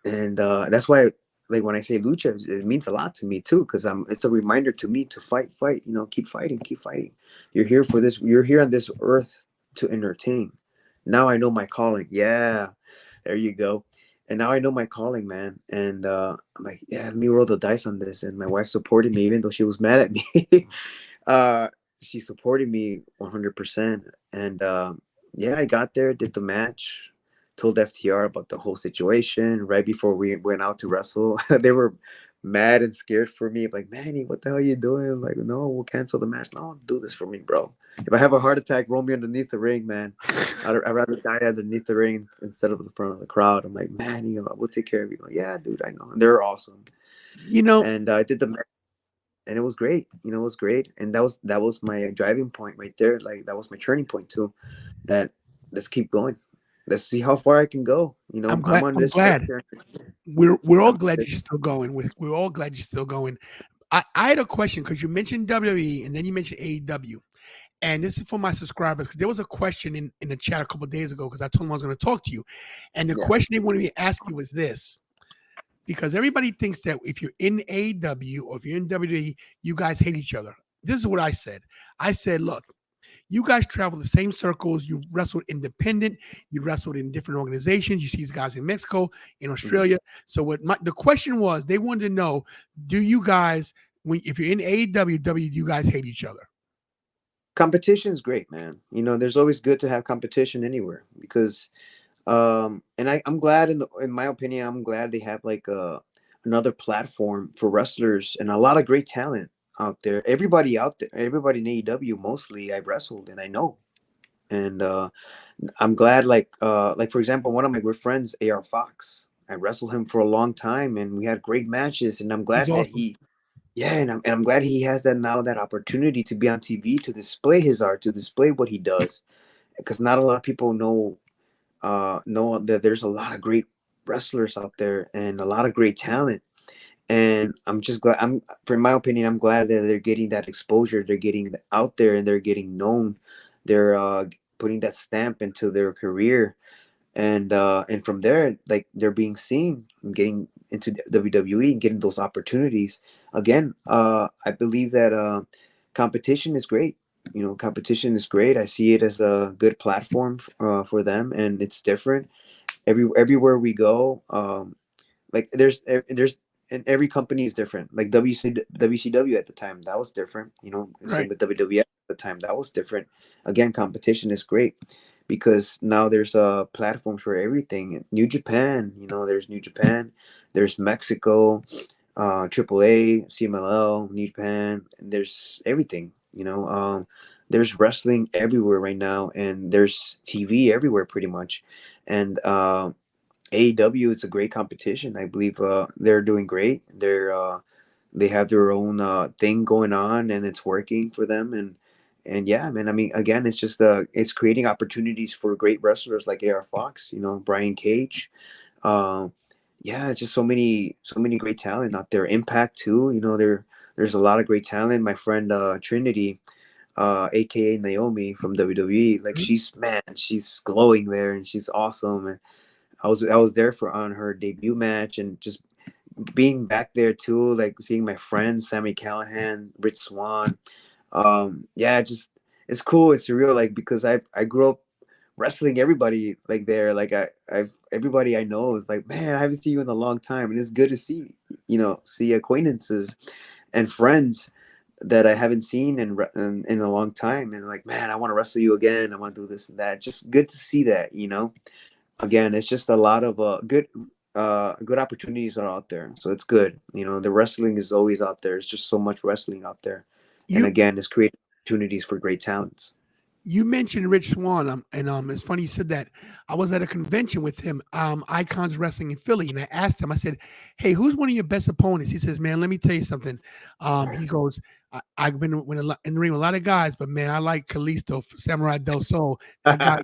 [SPEAKER 2] and that's why. Like when I say lucha, it means a lot to me too, because it's a reminder to me to fight. You know, keep fighting, keep fighting. You're here for this. You're here on this earth to entertain. Now I know my calling. Yeah, there you go. And now I know my calling, man. And I'm like, yeah, let me roll the dice on this. And my wife supported me, even though she was mad at me. uh, she supported me 100%. And yeah, I got there, did the match, told FTR about the whole situation right before we went out to wrestle. They were mad and scared for me. Like, Manny, what the hell are you doing? I'm like, no, we'll cancel the match. No, do this for me, bro. If I have a heart attack, roll me underneath the ring, man. I'd rather die underneath the ring instead of the front of the crowd. I'm like, man, you know, we'll take care of you. Like, yeah, dude, I know. And they're awesome.
[SPEAKER 1] You know,
[SPEAKER 2] And I did the match, and it was great. You know, it was great. And that was my driving point right there. Like that was my turning point too. That let's keep going. Let's see how far I can go. You know,
[SPEAKER 1] I'm
[SPEAKER 2] I'm
[SPEAKER 1] glad.
[SPEAKER 2] on
[SPEAKER 1] I'm
[SPEAKER 2] this track
[SPEAKER 1] glad.
[SPEAKER 2] here.
[SPEAKER 1] We're all
[SPEAKER 2] I'm
[SPEAKER 1] glad you're still going. We're all glad you're still going. I had a question because you mentioned WWE and then you mentioned AEW. And this is for my subscribers because there was a question in the chat a couple of days ago because I told them I was going to talk to you. And the
[SPEAKER 2] yeah.
[SPEAKER 1] question they wanted me to ask you was this because everybody thinks that if you're in AEW or if you're in WWE, you guys hate each other. This is what I said. I said, look, you guys travel the same circles. You wrestled independent. You wrestled in different organizations. You see these guys in Mexico, in
[SPEAKER 2] Mhm.
[SPEAKER 1] Australia. So the question was, they wanted to know, do you guys, if you're in AEW, do you guys hate each other?
[SPEAKER 2] Competition is great, man. You know, there's always good to have competition anywhere because and I'm glad in my opinion, I'm glad they have like another platform for wrestlers and a lot of great talent out there. Everybody out there, everybody in AEW mostly I've wrestled and I know. And I'm glad like for example, one of my good friends, AR Fox. I wrestled him for a long time and we had great matches and I'm
[SPEAKER 1] He's
[SPEAKER 2] glad that
[SPEAKER 1] awesome.
[SPEAKER 2] he yeah, and I'm glad he has that now that opportunity to be on TV to display his art, to display what he does because not a lot of people know that there's a lot of great wrestlers out there and a lot of great talent. And I'm just glad for my opinion, I'm glad that they're getting that exposure, they're getting out there and they're getting known. They're putting that stamp into their career and from there like they're being seen and getting into WWE and getting those opportunities. Again, I believe that competition is great. You know, competition is great. I see it as a good platform for them, and it's different everywhere we go. Like there's and every company is different. Like WCW at the time, that was different. You know, same
[SPEAKER 1] Right.
[SPEAKER 2] with WWF at the time, that was different. Again, competition is great because now there's a platform for everything. New Japan, you know, there's New Japan, there's Mexico, AAA, CMLL, New Japan, and there's everything. You know, there's wrestling everywhere right now, and there's TV everywhere pretty much, and AEW, it's a great competition. I believe they're doing great. They have their own thing going on, and it's working for them. And yeah, man. I mean, again, it's just it's creating opportunities for great wrestlers like AR Fox. You know, Brian Cage. Uh, yeah, it's just so many great talent out there. Impact too. You know, there's a lot of great talent. My friend Trinity, aka Naomi from WWE, like
[SPEAKER 1] Mhm.
[SPEAKER 2] she's glowing there, and she's awesome. I was there for on her debut match and just being back there too, like seeing my friends, Sammy Callahan, Rich Swan. Yeah, just it's cool. It's surreal, like because I grew up wrestling everybody like there. Like I everybody I know is like, man, I haven't seen you in a long time, and it's good to see see acquaintances and friends that I haven't seen in a long time, and like, man, I want to wrestle you again. I want to do this and that. Just good to see that, again, it's just a lot of good opportunities are out there, so it's good. The wrestling is always out there. It's just so much wrestling out there, and
[SPEAKER 1] You
[SPEAKER 2] again, it's creating opportunities for great talents.
[SPEAKER 1] You mentioned Rich Swann, and it's funny you said that. I was at a convention with him, Icons Wrestling in Philly, and I asked him. I said, "Hey, who's one of your best opponents?" He says, "Man, let me tell you something." He goes, "I've been in the ring with a lot of guys, but man, I like Kalisto, Samurai Del Sol. That guy."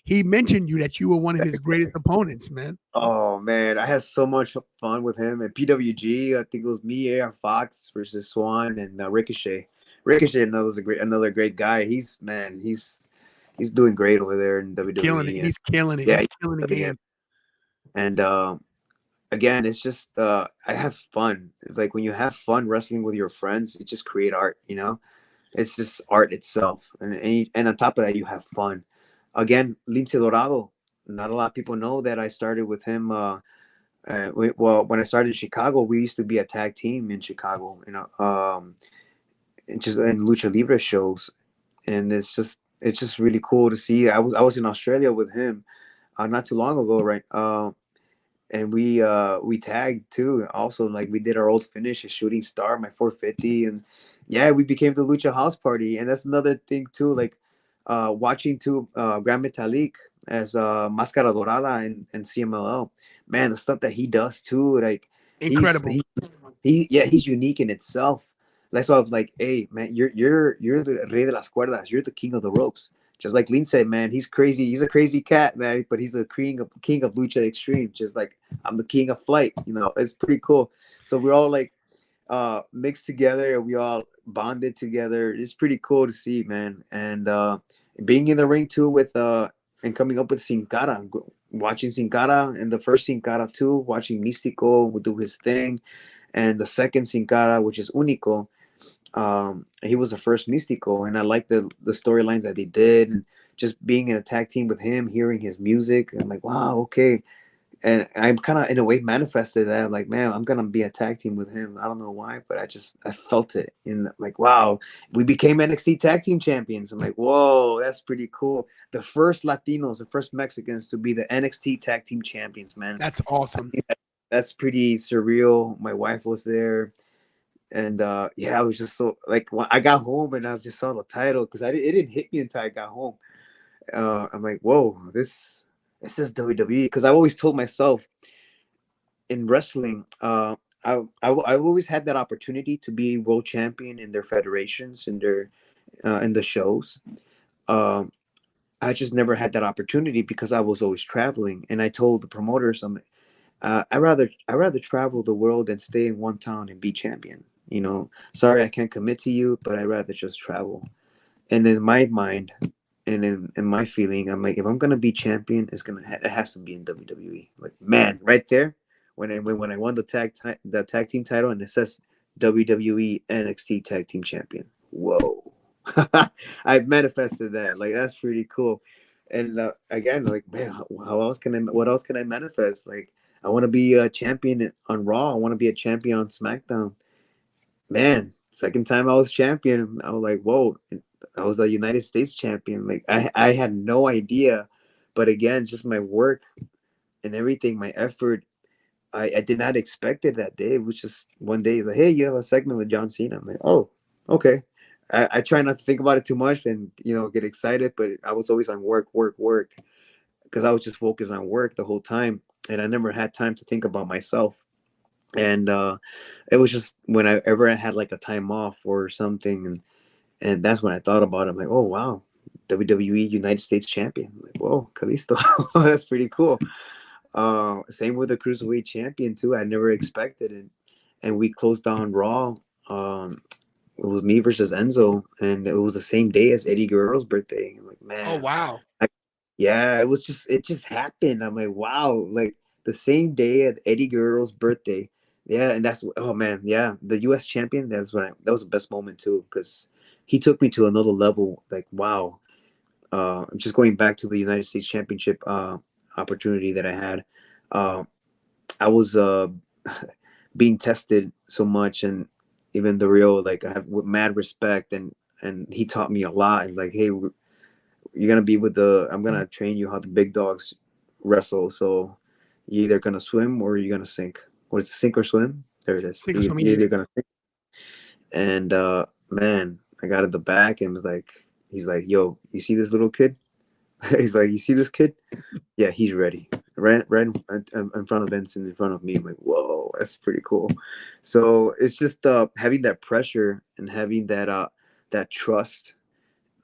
[SPEAKER 1] He mentioned you that you were one of his greatest opponents, man.
[SPEAKER 2] Oh man, I had so much fun with him at PWG. I think it was me, Aaron Fox versus Swan and Ricochet. Ricochet, another great guy. He's doing great over there in
[SPEAKER 1] Killing it.
[SPEAKER 2] WWE, and
[SPEAKER 1] He's killing it.
[SPEAKER 2] yeah,
[SPEAKER 1] He's killing the
[SPEAKER 2] yeah.
[SPEAKER 1] game.
[SPEAKER 2] And again, it's just I have fun. It's like when you have fun wrestling with your friends, you just create art. It's just art itself, and on top of that, you have fun. Again, Lince Dorado. Not a lot of people know that I started with him. Well, when I started in Chicago, we used to be a tag team in Chicago, and just in lucha libre shows, and it's just really cool to see. I was in Australia with him not too long ago, right? And we tagged too. Also, like we did our old finish, a shooting star, my 450, and yeah, we became the Lucha House Party, and that's another thing too. Like watching too Grand Metalik as Máscara Dorada and CMLL, man, the stuff that he does too, like he's
[SPEAKER 1] Incredible.
[SPEAKER 2] he's unique in itself. That's why I'm like, hey man, you're the rey de las cuerdas, you're the king of the ropes. Just like Lin said, man, he's crazy. He's a crazy cat, man, but he's a king of Lucha Extreme. Just like I'm the king of flight. It's pretty cool. So we're all like mixed together, and we all bonded together. It's pretty cool to see, man. And being in the ring too with and coming up with Sin Cara, watching Sin Cara and the first Sin Cara too, watching Místico do his thing, and the second Sin Cara, which is Único. He was the first Místico, and I like the storylines that they did, and just being in a tag team with him, hearing his music, and like, wow, okay. And I'm kind of in a way manifested that, like, man, I'm gonna be a tag team with him. I don't know why, but I felt it in, like, wow, we became NXT tag team champions. I'm like, whoa, that's pretty cool. The first Latinos, the first Mexicans to be the NXT tag team champions, man.
[SPEAKER 1] That's awesome.
[SPEAKER 2] That's pretty surreal. My wife was there, and yeah, I was just so, like, when I got home and I just saw the title, because it didn't hit me until I got home. I'm like, whoa, this is WWE, because I've always told myself in wrestling, I've always had that opportunity to be world champion in their federations, in the shows. Um, I just never had that opportunity because I was always traveling, and I told the promoters, I rather travel the world than stay in one town and be champion. Sorry, I can't commit to you, but I'd rather just travel. And in my mind, and in my feeling, I'm like, if I'm gonna be champion, it has to be in WWE. Like, man, right there, when I won the tag team title, and it says WWE NXT Tag Team Champion. Whoa, I manifested that. Like, that's pretty cool. And again, like, man, what else can I manifest? Like, I want to be a champion on Raw. I want to be a champion on SmackDown. Man, second time I was champion, I was like, whoa, I was the United States champion. Like, I had no idea. But again, just my work and everything, my effort, I did not expect it that day. It was just one day, it's like, hey, you have a segment with John Cena. I'm like, oh, okay. I try not to think about it too much and, get excited, but I was always on work, work, work, because I was just focused on work the whole time. And I never had time to think about myself. And it was just whenever I had like a time off or something, and that's when I thought about it. I'm like, oh wow, WWE United States Champion. I'm like, whoa, Kalisto, that's pretty cool. Same with the Cruiserweight Champion too. I never expected it, and we closed down Raw. It was me versus Enzo, and it was the same day as Eddie Guerrero's birthday. I'm like,
[SPEAKER 1] Oh
[SPEAKER 2] man,
[SPEAKER 1] wow.
[SPEAKER 2] yeah, it just happened. I'm like, wow, like the same day at Eddie Guerrero's birthday. Yeah, and oh man, yeah, the US champion, that was the best moment too, because he took me to another level. Like, wow. Just going back to the United States Championship opportunity that I had. Uh, I was being tested so much, and even the real, like, I have with mad respect, and he taught me a lot. He's like, hey, you're gonna be with I'm gonna train you how the big dogs wrestle. So you're either gonna swim or you're gonna sink. What is it, sink or swim? There it is.
[SPEAKER 1] Singles for
[SPEAKER 2] You're
[SPEAKER 1] me.
[SPEAKER 2] either gonna sink. And man, I got at the back and was like, He's like, yo, you see this little kid? He's like, you see this kid? Yeah, he's ready. Right in front of Vincent, in front of me. I'm like, whoa, that's pretty cool. So it's just having that pressure and having that trust.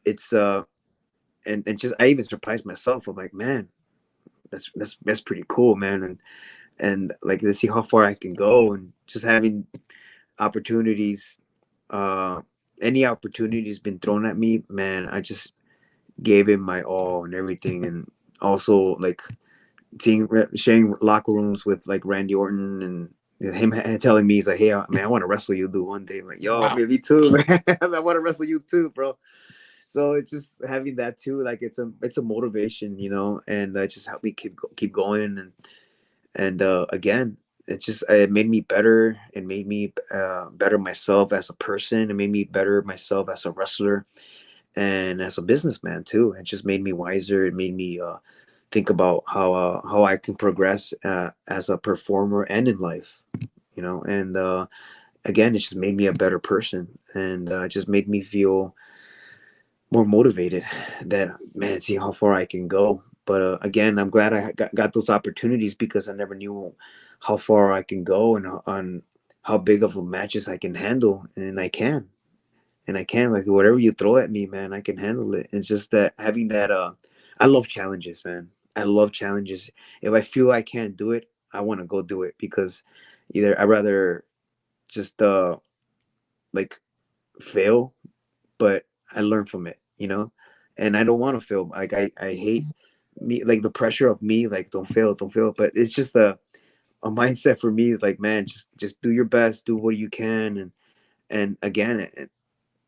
[SPEAKER 2] It's and just I even surprised myself. I'm like, man, that's pretty cool, man. And like to see how far I can go, and just having opportunities, uh, any opportunities been thrown at me, man, I just gave it my all and everything. And also like sharing locker rooms with like Randy Orton and him telling me, he's like, hey man, I want to wrestle you, dude, one day. I'm like, yo,
[SPEAKER 1] Wow.
[SPEAKER 2] man, me too, man. I want to wrestle you too, bro. So it's just having that too, like it's a motivation, and just help me keep going. And again, it made me better. It made me better myself as a person. It made me better myself as a wrestler and as a businessman too. It just made me wiser. It made me think about how I can progress as a performer and in life. And again, it just made me a better person, and it just made me feel more motivated that, man, see how far I can go. But again, I'm glad I got those opportunities, because I never knew how far I can go and on how big of a matches I can handle. And I can, like, whatever you throw at me, man, I can handle it. It's just that having that I love challenges, man. I love challenges. If I feel I can't do it, I want to go do it, because either I rather just like fail, but I learn from it. And I don't want to fail. Like I hate me, like the pressure of me, like don't fail, don't fail. But it's just a mindset for me is like, man, just do your best, do what you can, and again,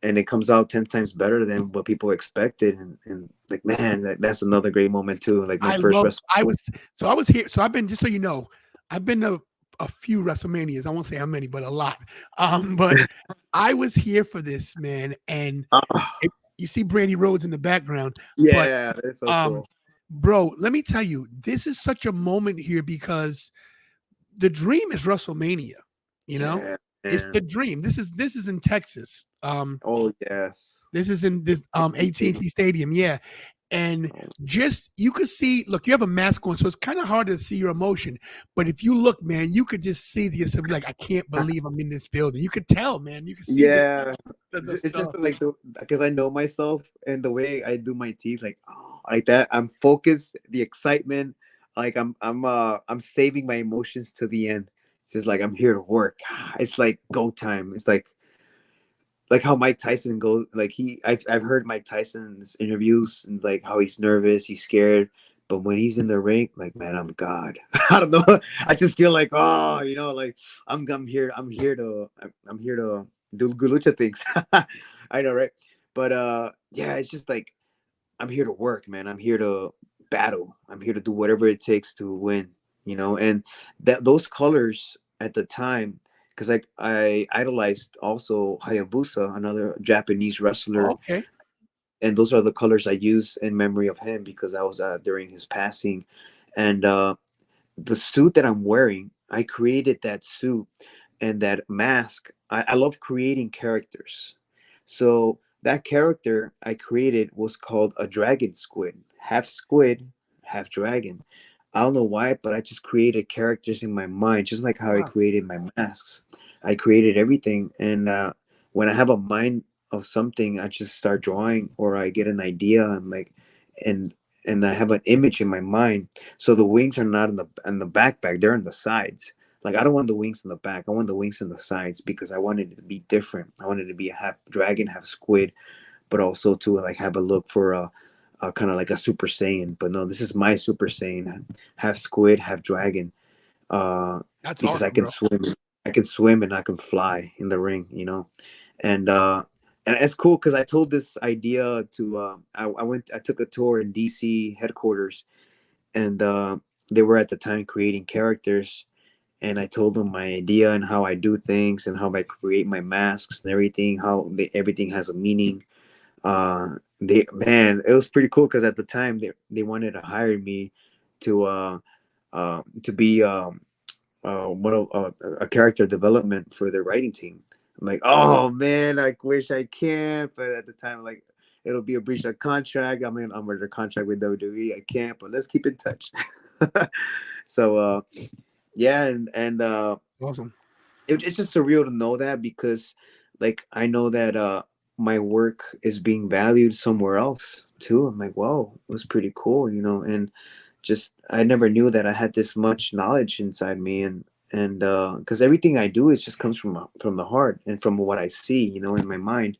[SPEAKER 2] and it comes out 10 times better than what people expected. And like, man, that's another great moment too. Like my
[SPEAKER 1] I
[SPEAKER 2] first
[SPEAKER 1] love.
[SPEAKER 2] wrestle.
[SPEAKER 1] I was here. So I've been, just so you know, I've been to a few WrestleManias. I won't say how many, but a lot. But I was here for this, man. And
[SPEAKER 2] Oh,
[SPEAKER 1] you see Brandy Rhodes in the background, but
[SPEAKER 2] yeah, that's so
[SPEAKER 1] um,
[SPEAKER 2] cool.
[SPEAKER 1] bro, let me tell you, this is such a moment here because the dream is WrestleMania. You know,
[SPEAKER 2] Yeah,
[SPEAKER 1] it's the
[SPEAKER 2] man.
[SPEAKER 1] dream. This is in Texas.
[SPEAKER 2] Oh yes.
[SPEAKER 1] This is in this
[SPEAKER 2] Stadium.
[SPEAKER 1] AT&T Stadium, yeah. And
[SPEAKER 2] Oh,
[SPEAKER 1] just you could see, look, you have a mask on, so it's kind of hard to see your emotion. But if you look, man, you could just see yourself like, I can't believe I'm in this building. You could tell, man. You could see
[SPEAKER 2] yeah,
[SPEAKER 1] the
[SPEAKER 2] it's just
[SPEAKER 1] stuff.
[SPEAKER 2] like because I know myself and the way I do my teeth, like, oh, like that. I'm focused, the excitement, like I'm saving my emotions to the end. It's just like I'm here to work. It's like go time. It's like how Mike Tyson goes. Like I've heard Mike Tyson's interviews and like how he's nervous, he's scared, but when he's in the ring, like, man, I'm God. I don't know. I just feel like, oh, like I'm here to do lucha things. I know, right? But yeah, it's just like I'm here to work, man. I'm here to battle. I'm here to do whatever it takes to win. And that those colors at the time, because I idolized also Hayabusa, another Japanese wrestler,
[SPEAKER 1] Okay.
[SPEAKER 2] and those are the colors I use in memory of him, because I was during his passing. And the suit that I'm wearing, I created that suit and that mask. I love creating characters. So that character I created was called a dragon squid, half dragon. I don't know why, but I just created characters in my mind, just like how I
[SPEAKER 1] Wow.
[SPEAKER 2] created my masks. I created everything. And when I have a mind of something, I just start drawing, or I get an idea. I'm like, and and I have an image in my mind. So the wings are not in the backpack; they're in the sides. Like, I don't want the wings in the back. I want the wings in the sides, because I wanted it to be different. I wanted it to be a half dragon, half squid, but also to like have a look for a kind of like a Super Saiyan. But no, this is my Super Saiyan, half squid, half dragon. Uh,
[SPEAKER 1] That's
[SPEAKER 2] because
[SPEAKER 1] awesome, bro.
[SPEAKER 2] I can swim and I can fly in the ring. And it's cool because I told this idea to I took a tour in DC headquarters, and they were at the time creating characters, and I told them my idea and how I do things and how I create my masks and everything, everything has a meaning. They Man, it was pretty cool because at the time they wanted to hire me to be one of a character development for their writing team. I'm like, oh man, I wish I can, but at the time, like, it'll be a breach of contract. I mean, I'm under contract with WWE. I can't, but let's keep in touch. So yeah, and
[SPEAKER 1] Awesome.
[SPEAKER 2] it's just surreal to know that, because like I know that my work is being valued somewhere else too. I'm like, whoa, it was pretty cool, you know. And just I never knew that I had this much knowledge inside me. And because everything I do is just comes from the heart and from what I see, you know, in my mind.